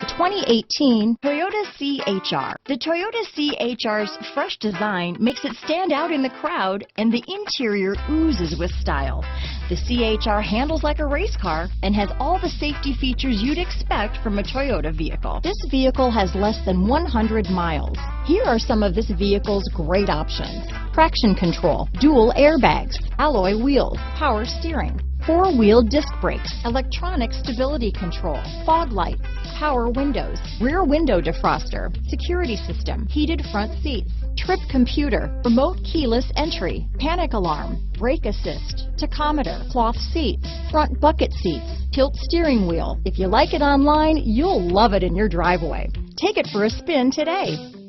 2018 Toyota CHR. The Toyota CHR's fresh design makes it stand out in the crowd, and the interior oozes with style. The CHR handles like a race car and has all the safety features you'd expect from a Toyota vehicle. This vehicle has less than 100 miles. Here are some of this vehicle's great options: traction control, dual airbags, alloy wheels, power steering, four-wheel disc brakes, electronic stability control, fog lights, power windows, rear window defroster, security system, heated front seats, trip computer, remote keyless entry, panic alarm, brake assist, tachometer, cloth seats, front bucket seats, tilt steering wheel. If you like it online, you'll love it in your driveway. Take it for a spin today.